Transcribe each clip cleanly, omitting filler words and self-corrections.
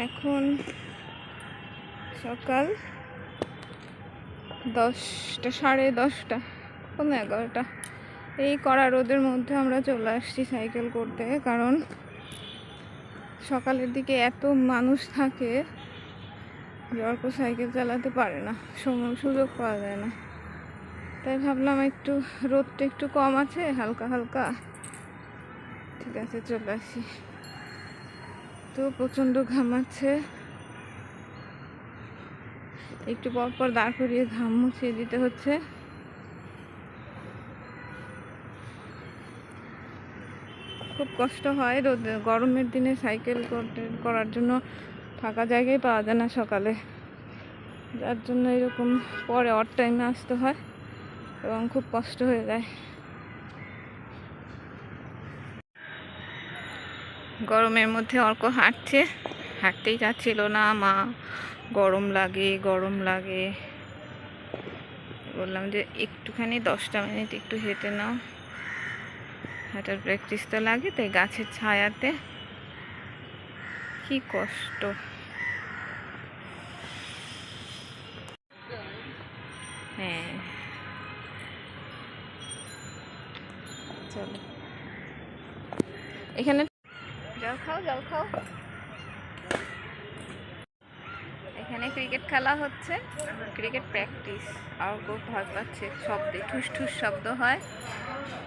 এখন সকাল 10টা, 10:30, 11টা। এই কড়া রোদের মধ্যে আমরা চলে আসছি সাইকেল করতে, কারণ সকালের দিকে এত মানুষ থাকে যে অল্প সাইকেল চালাতে পারে না, সুযোগ পাওয়া যায় না। তাই ভাবলাম একটু রোদটা একটু কম আছে, হালকা হালকা, ঠিক আছে চলে আসি। তো প্রচণ্ড ঘামাচ্ছে, একটু পর পর দাঁড় করিয়ে ঘাম মুছিয়ে দিতে হচ্ছে। খুব কষ্ট হয় গরমের দিনে সাইকেল করার জন্য ফাঁকা জায়গায় পাওয়া যায় না সকালে, যার জন্য এরকম পরে অড টাইমে আসতে হয় এবং খুব কষ্ট হয়ে যায়। গরমের মধ্যে অর্ক হাঁটতেই যাচ্ছিল না। মা গরম লাগে বললাম যে একটুখানি 10টা মিনিট একটু হেঁটে নাও, হাঁটার প্র্যাকটিস তো লাগে। তাই গাছের ছায়াতে, কি কষ্ট। হ্যাঁ চলো, এখানে জল খাও। এখানে ক্রিকেট খেলা হচ্ছে, ক্রিকেট প্র্যাকটিস। আর খুব ভয় পাচ্ছে, শব্দে ঠুস ঠুস শব্দ হয়,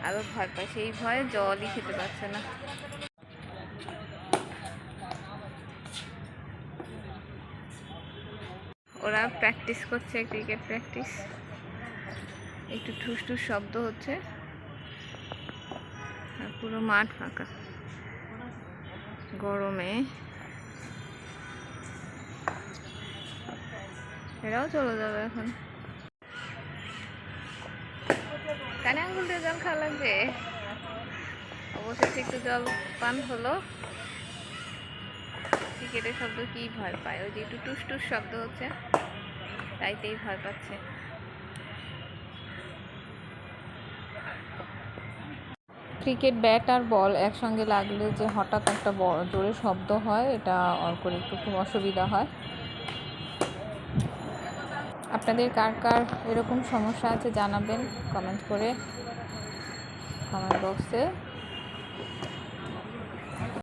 আরও ভয় পায়। সেই ভয়ে জলই খেতে পারছে না। ওরা প্র্যাকটিস করছে, ক্রিকেট প্র্যাকটিস। একটু ঠুস ঠুস শব্দ হচ্ছে, আর পুরো মাঠ ফাঁকা গরমে। এরাও চলে যাবে এখন। কানে আঙুল দিয়ে জল খাওয়া লাগবে। অবশেষে একটু জল পান হলো। ক্রিকেটের শব্দ কি ভয় পায়, ওই যে একটু টুস টুস শব্দ হচ্ছে, তাইতেই ভয় পাচ্ছে। ক্রিকেট ব্যাট আর বল একসঙ্গে লাগলে যে হঠাৎ একটা জোরে শব্দ হয়, এটা অর্কর একটু খুব অসুবিধা হয়। আপনাদের কার কার এরকম সমস্যা আছে জানাবেন কমেন্ট বক্সে।